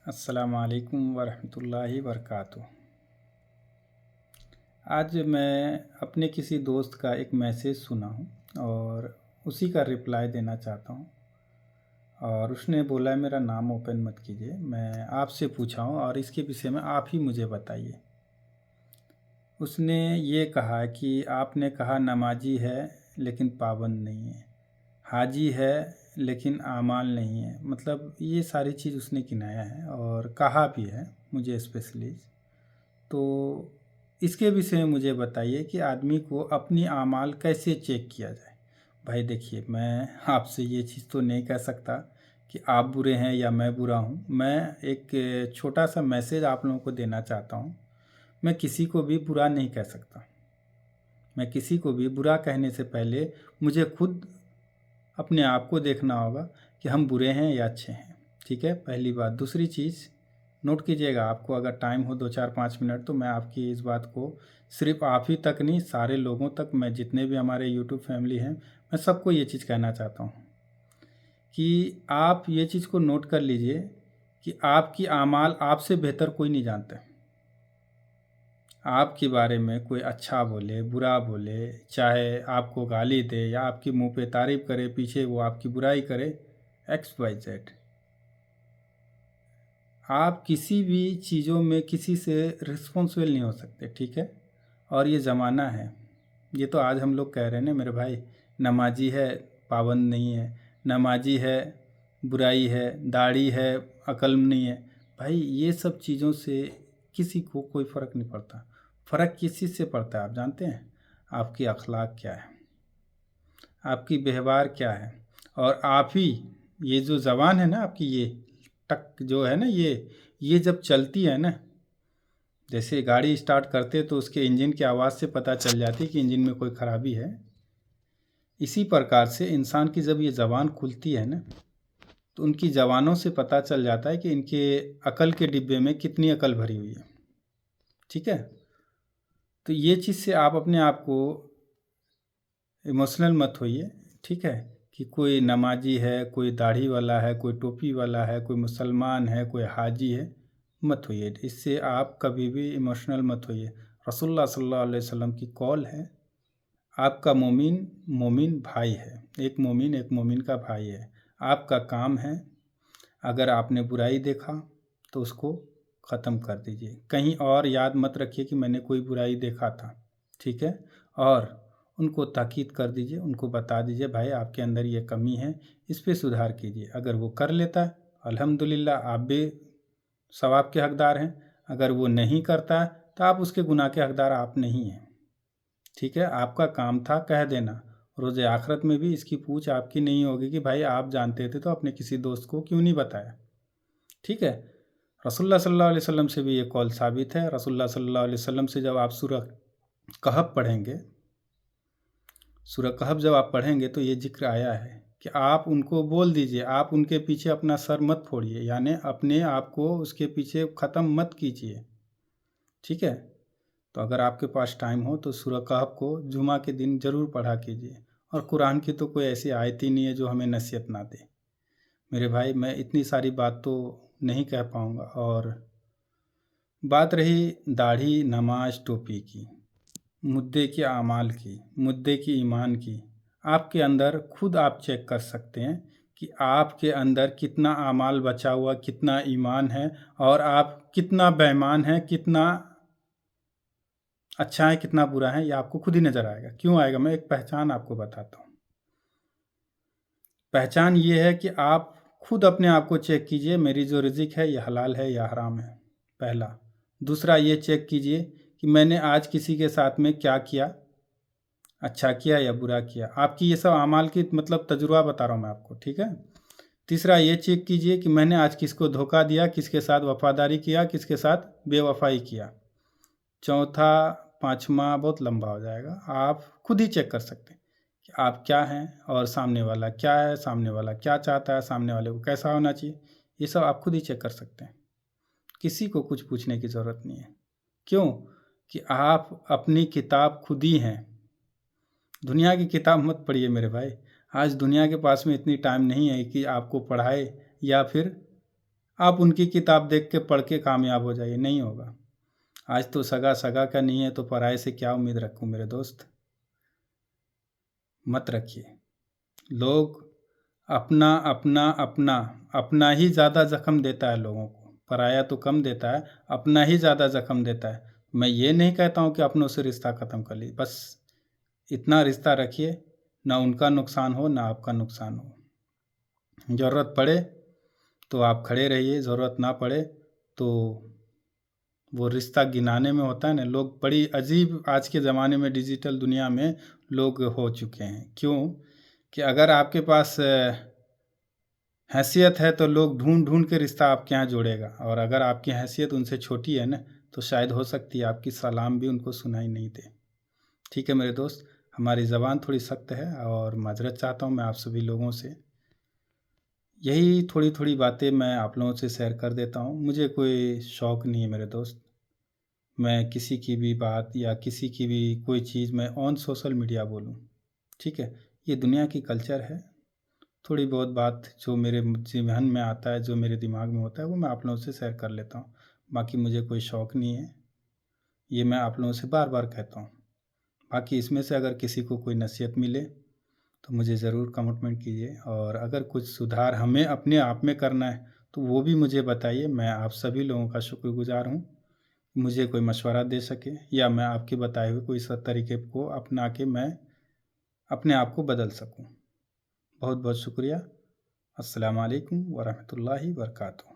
अस्सलामु अलैकुम वरहमतुल्लाहि वबरकातुहू। आज मैं अपने किसी दोस्त का एक मैसेज सुना हूँ और उसी का रिप्लाई देना चाहता हूँ। और उसने बोला है मेरा नाम ओपन मत कीजिए, मैं आपसे पूछा हूँ और इसके विषय में आप ही मुझे बताइए। उसने ये कहा कि आपने कहा नमाजी है लेकिन पाबंद नहीं है, हाजी है लेकिन आमाल नहीं है। मतलब ये सारी चीज़ उसने गिनाया है और कहा भी है मुझे स्पेशली। तो इसके विषय में मुझे बताइए कि आदमी को अपनी आमाल कैसे चेक किया जाए। भाई देखिए, मैं आपसे ये चीज़ तो नहीं कह सकता कि आप बुरे हैं या मैं बुरा हूँ। मैं एक छोटा सा मैसेज आप लोगों को देना चाहता हूँ। मैं किसी को भी बुरा नहीं कह सकता। मैं किसी को भी बुरा कहने से पहले मुझे खुद अपने आप को देखना होगा कि हम बुरे हैं या अच्छे हैं। ठीक है, पहली बात। दूसरी चीज़ नोट कीजिएगा, आपको अगर टाइम हो 2-4-5 मिनट तो मैं आपकी इस बात को सिर्फ आप ही तक नहीं, सारे लोगों तक, मैं जितने भी हमारे यूट्यूब फैमिली हैं, मैं सबको ये चीज़ कहना चाहता हूँ कि आप ये चीज़ को नोट कर लीजिए कि आपकी आमाल आपसे बेहतर कोई नहीं जानता। आपके बारे में कोई अच्छा बोले बुरा बोले, चाहे आपको गाली दे या आपके मुंह पे तारीफ़ करे, पीछे वो आपकी बुराई करे, XYZ, आप किसी भी चीज़ों में किसी से रिस्पॉन्सिबल नहीं हो सकते। ठीक है, और ये ज़माना है, ये तो आज हम लोग कह रहे हैं ना मेरे भाई, नमाजी है पाबंद नहीं है, नमाजी है बुराई है, दाढ़ी है अकल नहीं है। भाई ये सब चीज़ों से किसी को कोई फ़र्क नहीं पड़ता। फ़र्क किस चीज़ से पड़ता है आप जानते हैं? आपकी अखलाक क्या है, आपकी व्यवहार क्या है। और आप ही, ये जो ज़बान है ना आपकी, ये टक जो है ना, ये जब चलती है ना, जैसे गाड़ी स्टार्ट करते तो उसके इंजन की आवाज़ से पता चल जाती है कि इंजन में कोई ख़राबी है। इसी प्रकार से इंसान की जब ये ज़बान खुलती है ना, तो उनकी ज़बानों से पता चल जाता है कि इनके अकल के डिब्बे में कितनी अकल भरी हुई है। ठीक है, तो ये चीज़ से आप अपने आप को इमोशनल मत होइए। ठीक है, कि कोई नमाजी है, कोई दाढ़ी वाला है, कोई टोपी वाला है, कोई मुसलमान है, कोई हाजी है, मत होइए। इससे आप कभी भी इमोशनल मत होइए। रसूलुल्लाह सल्लल्लाहु अलैहि वसल्लम की कॉल है, आपका मोमिन मोमिन भाई है, एक मोमिन का भाई है। आपका काम है, अगर आपने बुराई देखा तो उसको ख़त्म कर दीजिए। कहीं और याद मत रखिए कि मैंने कोई बुराई देखा था। ठीक है, और उनको ताकीद कर दीजिए, उनको बता दीजिए भाई आपके अंदर ये कमी है, इस पे सुधार कीजिए। अगर वो कर लेता है अल्हम्दुलिल्लाह, आप भी सवाब के हकदार हैं। अगर वो नहीं करता है तो आप उसके गुनाह के हकदार आप नहीं हैं। ठीक है, आपका काम था कह देना। रोज़े आखिरत में भी इसकी पूछ आपकी नहीं होगी कि भाई आप जानते थे तो अपने किसी दोस्त को क्यों नहीं बताया। ठीक है, रसूलुल्लाह सल्लल्लाहु अलैहि वसल्लम से भी ये कौल साबित है। रसूलुल्लाह सल्लल्लाहु अलैहि वसल्लम से जब आप सूरह कहफ पढ़ेंगे, सूरह कहफ जब आप पढ़ेंगे तो ये जिक्र आया है कि आप उनको बोल दीजिए, आप उनके पीछे अपना सर मत फोड़िए, यानी अपने आप को उसके पीछे ख़त्म मत कीजिए। ठीक है, तो अगर आपके पास टाइम हो तो सूरह कहफ को जुमा के दिन ज़रूर पढ़ा कीजिए। और कुरान की तो कोई ऐसी आयत ही नहीं है जो हमें नसीहत ना दे। मेरे भाई, मैं इतनी सारी बात तो नहीं कह पाऊँगा। और बात रही दाढ़ी, नमाज, टोपी की, मुद्दे की आमाल की, मुद्दे की ईमान की, आपके अंदर खुद आप चेक कर सकते हैं कि आपके अंदर कितना आमाल बचा हुआ, कितना ईमान है, और आप कितना बेईमान हैं, कितना अच्छा है, कितना बुरा है, ये आपको खुद ही नज़र आएगा। क्यों आएगा? मैं एक पहचान आपको बताता हूँ। पहचान ये है कि आप खुद अपने आप को चेक कीजिए, मेरी जो रिज़िक है ये हलाल है या हराम है, पहला। दूसरा, ये चेक कीजिए कि मैंने आज किसी के साथ में क्या किया, अच्छा किया या बुरा किया। आपकी ये सब अमाल की मतलब तजुर्बा बता रहा हूँ मैं आपको। ठीक है, तीसरा, ये चेक कीजिए कि मैंने आज किसको धोखा दिया, किसके साथ वफादारी किया, किसके साथ बेवफाई किया। चौथा, पाँचवा बहुत लंबा हो जाएगा, आप खुद ही चेक कर सकते हैं कि आप क्या हैं और सामने वाला क्या है, सामने वाला क्या चाहता है, सामने वाले को कैसा होना चाहिए। ये सब आप खुद ही चेक कर सकते हैं, किसी को कुछ पूछने की ज़रूरत नहीं है। क्यों? कि आप अपनी किताब खुद ही हैं। दुनिया की किताब मत पढ़िए मेरे भाई। आज दुनिया के पास में इतनी टाइम नहीं है कि आपको पढ़ाए या फिर आप उनकी किताब देख के पढ़ के कामयाब हो जाइए, नहीं होगा। आज तो सगा सगा का नहीं है तो पराये से क्या उम्मीद रखूं मेरे दोस्त। मत रखिए। लोग अपना अपना अपना अपना ही ज़्यादा ज़ख्म देता है लोगों को, पराया तो कम देता है, अपना ही ज़्यादा ज़ख्म देता है। मैं ये नहीं कहता हूँ कि अपनों से रिश्ता ख़त्म कर लीजिए, बस इतना रिश्ता रखिए ना उनका नुकसान हो ना आपका नुकसान हो। ज़रूरत पड़े तो आप खड़े रहिए, ज़रूरत ना पड़े तो वो रिश्ता गिनाने में होता है ना। लोग बड़ी अजीब आज के ज़माने में डिजिटल दुनिया में लोग हो चुके हैं। क्यों कि अगर आपके पास हैसियत है तो लोग ढूंढ ढूंढ के रिश्ता आपके यहाँ जोड़ेगा, और अगर आपकी हैसियत उनसे छोटी है ना तो शायद हो सकती है आपकी सलाम भी उनको सुनाई नहीं दे। ठीक है मेरे दोस्त, हमारी ज़बान थोड़ी सख्त है और माजरत चाहता हूँ मैं आप सभी लोगों से। यही थोड़ी थोड़ी बातें मैं आप लोगों से शेयर कर देता हूँ। मुझे कोई शौक़ नहीं है मेरे दोस्त, मैं किसी की भी बात या किसी की भी कोई चीज़ मैं ऑन सोशल मीडिया बोलूँ। ठीक है, ये दुनिया की कल्चर है। थोड़ी बहुत बात जो मेरे ज़हन में आता है, जो मेरे दिमाग में होता है, वो मैं आप लोगों से शेयर कर लेता हूँ। बाकी मुझे कोई शौक़ नहीं है, ये मैं आप लोगों से बार बार कहता हूँ। बाकी इसमें से अगर किसी को कोई नसीहत मिले तो मुझे ज़रूर कमिटमेंट कीजिए, और अगर कुछ सुधार हमें अपने आप में करना है तो वो भी मुझे बताइए। मैं आप सभी लोगों का शुक्रगुज़ार हूँ, मुझे कोई मशवरा दे सके या मैं आपके बताए हुए कोई तरीके को अपना के मैं अपने आप को बदल सकूँ। बहुत बहुत शुक्रिया। अस्सलाम वालेकुम व रहमतुल्लाहि व बरकातुहू।